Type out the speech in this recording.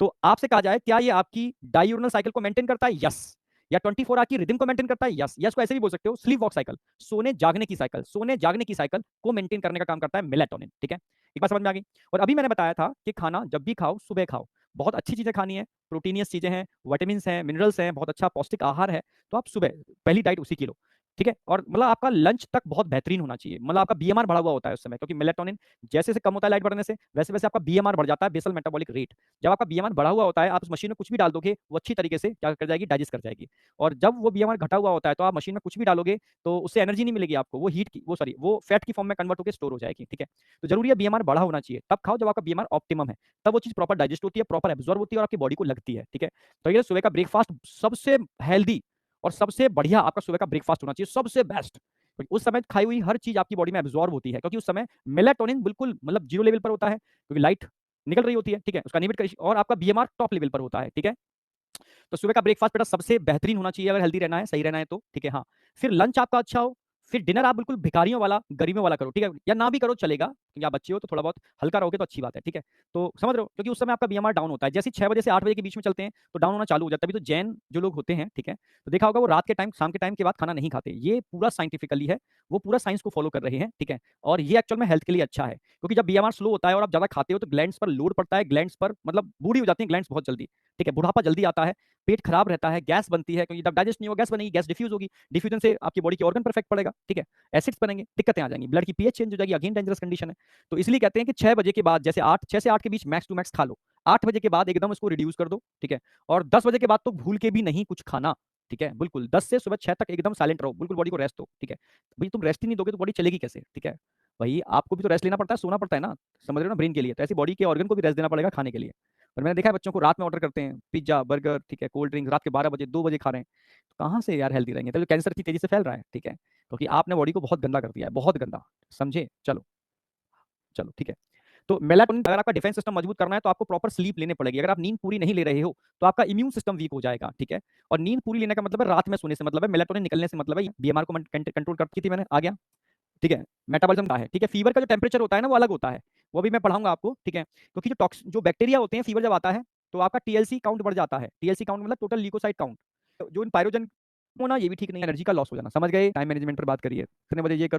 तो आपसे कहा जाए क्या ये आपकी डाययूरनल साइकिल को मेंटेन करता है? यस। या 24 आवर की रिदम को मेंटेन करता है? यस। यस को ऐसे भी बोल सकते हो स्लीप वॉक साइकिल, सोने जागने की साइकिल, सोने जागने की साइकिल को मेंटेन करने का काम करता है मेलाटोनिन। ठीक है, एक बात समझ में आ गई। और अभी मैंने बताया था कि खाना जब भी खाओ सुबह खाओ, बहुत अच्छी चीजें खानी है, प्रोटीनियस चीजें हैं, विटामिन हैं, मिनरल्स हैं, बहुत अच्छा पौष्टिक आहार है, तो आप सुबह पहली डाइट उसी की लो। ठीक है, और मतलब आपका लंच तक बहुत बेहतरीन होना चाहिए, मतलब आपका बीएमआर बढ़ा हुआ होता है उस समय, क्योंकि मेलेटोनिन जैसे जैसे कम होता है लाइट बढ़ने से, वैसे वैसे आपका बीएमआर बढ़ जाता है, बेसल मेटाबॉलिक रेट। जब आपका बीएमआर बढ़ा हुआ होता है, आप उस मशीन में कुछ भी डाल दोगे, वो अच्छी तरीके से क्या कर जाएगी, डाइजेस्ट कर जाएगी। और जब वो बीएमआर घटा हुआ होता है, तो आप मशीन में कुछ भी डालोगे तो उससे एनर्जी नहीं मिलेगी आपको, वो हीट की वो सॉरी वो फैट की फॉर्म में कन्वर्ट होकर स्टोर हो जाएगी। ठीक है, तो जरूरी है बीएमआर बढ़ा होना चाहिए, तब खाओ जब आपका बीएमआर ऑप्टिमम है, तब वो चीज प्रॉपर डाइजेस्ट होती है, प्रॉपर एब्जॉर्ब होती है और आपकी बॉडी को लगती है। ठीक है, तो ये सुबह का ब्रेकफास्ट सबसे हेल्दी और सबसे बढ़िया आपका सुबह का ब्रेकफास्ट होना चाहिए, सबसे बेस्ट। उस समय खाई हुई हर चीज आपकी बॉडी में एब्जॉर्ब होती है, क्योंकि उस समय मेलाटोनिन बिल्कुल मतलब जीरो लेवल पर होता है, क्योंकि लाइट निकल रही होती है। ठीक है, उसका निमिट और आपका बीएमआर टॉप लेवल पर होता है। ठीक है, तो सुबह का ब्रेकफास्ट बेटा सबसे बेहतरीन होना चाहिए अगर हेल्दी रहना है, सही रहना है तो। ठीक है, हाँ। फिर लंच आपका अच्छा हो, फिर डिनर आप बिल्कुल भिखारियों वाला, गरीबों वाला करो। ठीक है, या ना भी करो चलेगा, क्योंकि आप बच्चे हो तो थोड़ा बहुत हल्का रहोगे तो अच्छी बात है। ठीक है, तो समझ रहे हो, क्योंकि उस समय आपका बीएमआर डाउन होता है, जैसे 6 बजे से 8 बजे के बीच में चलते हैं तो डाउन होना चालू हो जाता है। तभी तो जैन जो लोग होते हैं, ठीक है, तो देखा होगा वो रात के टाइम, शाम के टाइम के बाद खाना नहीं खाते, ये पूरा साइंटिफिकली है, वो पूरा साइंस को फॉलो कर रहे हैं। ठीक है, और ये एक्चुअल में हेल्थ के लिए अच्छा है, क्योंकि जब बीएमआर स्लो होता है और आप ज्यादा खाते हो तो ग्लैंड्स पर लोड पड़ता है, ग्लैंड्स पर मतलब बूढ़ी हो जाती है ग्लैंड्स बहुत जल्दी। ठीक है, बुढ़ापा जल्दी आता है, पेट खराब रहता है, गैस बनती है, क्योंकि जब डाइजेस्ट नहीं होगा गैस बनेगी, गैस डिफ्यूज होगी, डिफ्यूजन से आपकी बॉडी के ऑर्गन पर इफेक्ट पड़ेगा। ठीक है, एसिड्स बनेंगे, दिक्कतें आ जाएंगी, ब्लड की पीएच चेंज हो जाएगी, अगेन डेंजरस कंडीशन है। तो इसलिए कहते हैं कि 6 बजे के बाद, जैसे 6 से 8 के बीच मैक्स टू मैक्स खा लो, 8 बजे के बाद एकदम उसको रिड्यूस कर दो। ठीक है, और 10 बजे के बाद तो भूल के भी नहीं कुछ खाना। ठीक है, बिल्कुल 10 से सुबह 6 तक एकदम साइलेंट रहो, बिल्कुल बॉडी को रेस्ट दो। ठीक है, भाई तुम रेस्ट ही नहीं दोगे तो बॉडी चलेगी कैसे? ठीक है, भाई आपको भी तो रेस्ट लेना पड़ता है, सोना पड़ता है ना, समझ रहे हो ना, ब्रेन के लिए, तो ऐसी बॉडी के ऑर्गन को भी रेस्ट देना पड़ेगा खाने के लिए। पर मैंने देखा है बच्चों को रात में ऑर्डर करते हैं पिज्जा बर्गर, ठीक है, कोल्ड ड्रिंक, रात के 12 बजे 2 बजे खा रहे हैं, तो कहाँ से यार हेल्दी रहेंगे? तो कैंसर इतनी तेजी से फैल रहा है। ठीक है, क्योंकि आपने बॉडी को बहुत गंदा कर दिया है, बहुत गंदा, समझे? चलो, चलो ठीक है। तो मेलाटोनिन, अगर आपका डिफेंस सिस्टम मजबूत करना है तो आपको प्रॉपर स्लीप लेने पड़ेगी। अगर आप नींद पूरी नहीं ले रहे हो तो आपका इम्यून सिस्टम वीक हो जाएगा। ठीक है, और नींद पूरी लेने का मतलब है रात में सोने से मतलब है, मेलाटोनिन निकलने से मतलब है, बीएमआर को कंट्रोल करती थी मैंने, आ गया। ठीक है, मेटाबॉलिज्म का है। ठीक है, फीवर का जो टेम्परेचर होता है ना वो अलग होता है, वो भी मैं पढ़ाऊंगा आपको। ठीक है, क्योंकि जो बैक्टीरिया होते हैं, फीवर जब आता है तो आपका टीएलसी काउंट बढ़ जाता है। टीएलसी काउंट मतलब टोटल ल्यूकोसाइट काउंट, जो इन पायरोजन होना, ये भी ठीक नहीं है, एनर्जी का लॉस हो जाना। समझ गए? टाइम मैनेजमेंट पर बात करिए, कितने बजे ये करो।